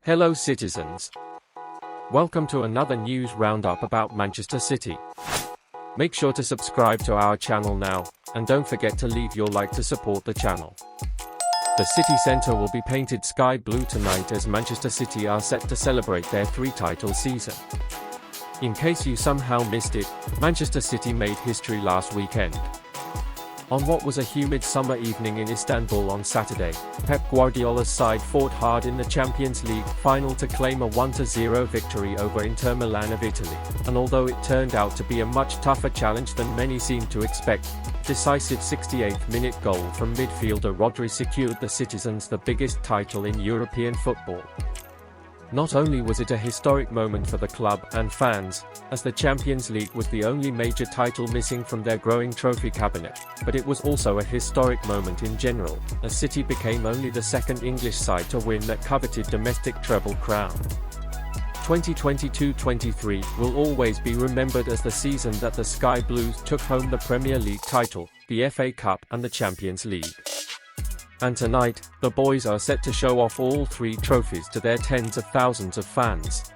Hello citizens. Welcome to another news roundup about Manchester City. Make sure to subscribe to our channel now, and don't forget to leave your like to support the channel. The city centre will be painted sky blue tonight as Manchester City are set to celebrate their three-title season. In case you somehow missed it, Manchester City made history last weekend. On what was a humid summer evening in Istanbul on Saturday, Pep Guardiola's side fought hard in the Champions League final to claim a 1-0 victory over Inter Milan of Italy, and although it turned out to be a much tougher challenge than many seemed to expect, decisive 68th-minute goal from midfielder Rodri secured the citizens the biggest title in European football. Not only was it a historic moment for the club and fans, as the Champions League was the only major title missing from their growing trophy cabinet, but it was also a historic moment in general, as City became only the second English side to win that coveted domestic treble crown. 2022-23 will always be remembered as the season that the Sky Blues took home the Premier League title, the FA Cup and the Champions League. And tonight, the boys are set to show off all three trophies to their tens of thousands of fans.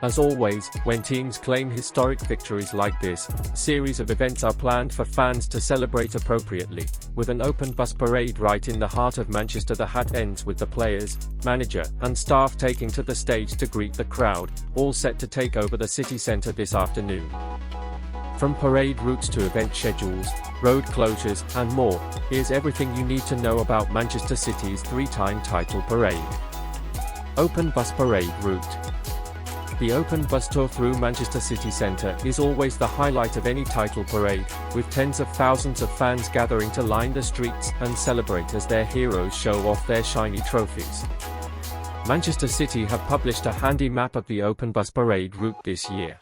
As always, when teams claim historic victories like this, a series of events are planned for fans to celebrate appropriately, with an open bus parade right in the heart of Manchester. The hat ends with the players, manager, and staff taking to the stage to greet the crowd, all set to take over the city centre this afternoon. From parade routes to event schedules, road closures, and more, here's everything you need to know about Manchester City's three-time title parade. Open bus parade route. The open bus tour through Manchester City Centre is always the highlight of any title parade, with tens of thousands of fans gathering to line the streets and celebrate as their heroes show off their shiny trophies. Manchester City have published a handy map of the open bus parade route this year.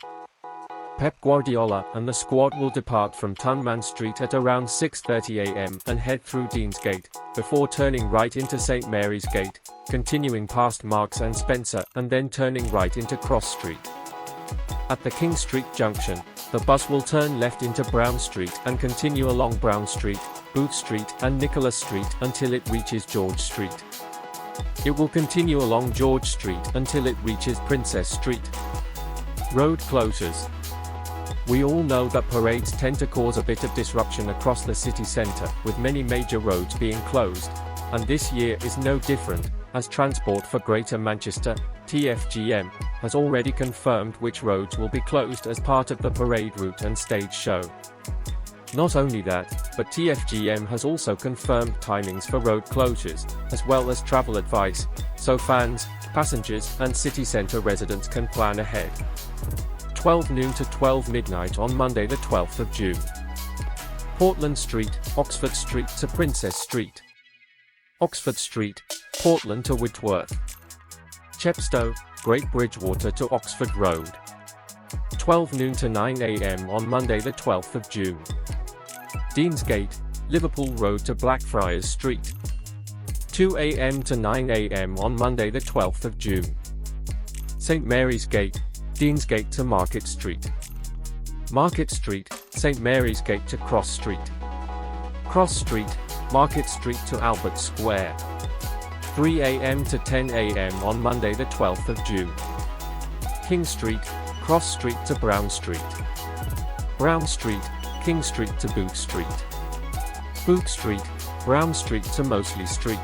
Pep Guardiola and the squad will depart from Tunman Street at around 6:30 am and head through Deansgate, before turning right into St Mary's Gate, continuing past Marks and Spencer and then turning right into Cross Street. At the King Street junction, the bus will turn left into Brown Street and continue along Brown Street, Booth Street and Nicholas Street until it reaches George Street. It will continue along George Street until it reaches Princess Street. Road closures. We all know that parades tend to cause a bit of disruption across the city centre, with many major roads being closed, and this year is no different, as Transport for Greater Manchester, TfGM, has already confirmed which roads will be closed as part of the parade route and stage show. Not only that, but TfGM has also confirmed timings for road closures, as well as travel advice, so fans, passengers and city centre residents can plan ahead. 12 noon to 12 midnight on Monday the 12th of June. Portland Street, Oxford Street to Princess Street. Oxford Street, Portland to Whitworth. Chepstow, Great Bridgewater to Oxford Road. 12 noon to 9 am on Monday the 12th of June. Deansgate, Liverpool Road to Blackfriars Street. 2 am to 9 am on Monday the 12th of June. St Mary's Gate, Deansgate to Market Street. Market Street, St Mary's Gate to Cross Street. Cross Street, Market Street to Albert Square. 3 am to 10 am on Monday the 12th of June. King Street, Cross Street to Brown Street. Brown Street, King Street to Booth Street. Booth Street, Brown Street to Mosley Street.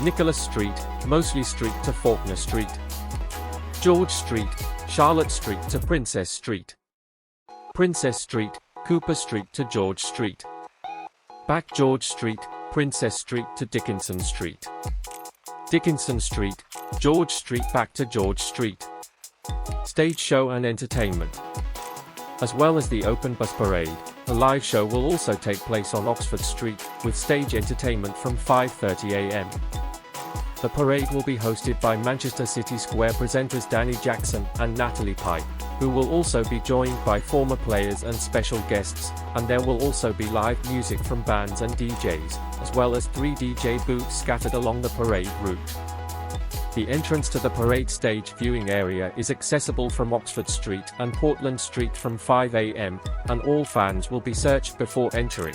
Nicholas Street, Mosley Street to Faulkner Street. George Street, Charlotte Street to Princess Street. Princess Street, Cooper Street to George Street. Back George Street, Princess Street to Dickinson Street. Dickinson Street, George Street back to George Street. Stage show and entertainment. As well as the open bus parade, a live show will also take place on Oxford Street, with stage entertainment from 5:30 am. The parade will be hosted by Manchester City Square presenters Danny Jackson and Natalie Pipe, who will also be joined by former players and special guests, and there will also be live music from bands and DJs, as well as 3 DJ booths scattered along the parade route. The entrance to the parade stage viewing area is accessible from Oxford Street and Portland Street from 5 am, and all fans will be searched before entering.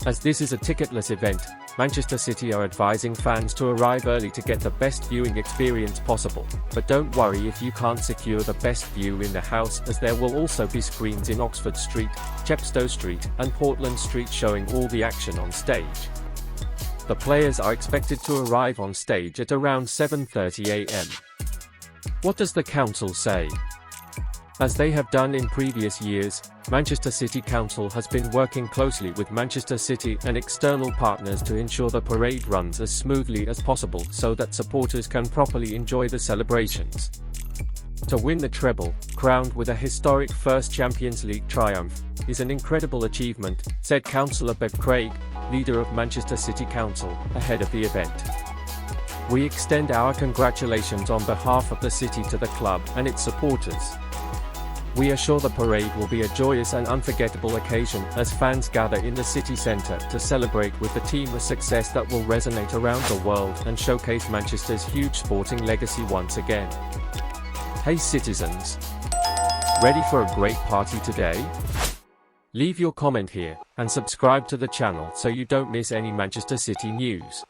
As this is a ticketless event, Manchester City are advising fans to arrive early to get the best viewing experience possible, but don't worry if you can't secure the best view in the house, as there will also be screens in Oxford Street, Chepstow Street, and Portland Street showing all the action on stage. The players are expected to arrive on stage at around 7:30 a.m. What does the council say? As they have done in previous years, Manchester City Council has been working closely with Manchester City and external partners to ensure the parade runs as smoothly as possible so that supporters can properly enjoy the celebrations. To win the treble, crowned with a historic first Champions League triumph, is an incredible achievement, said Councillor Bev Craig, leader of Manchester City Council, ahead of the event. We extend our congratulations on behalf of the city to the club and its supporters. We are sure the parade will be a joyous and unforgettable occasion as fans gather in the city centre to celebrate with the team a success that will resonate around the world and showcase Manchester's huge sporting legacy once again. Hey citizens! Ready for a great party today? Leave your comment here, and subscribe to the channel so you don't miss any Manchester City news.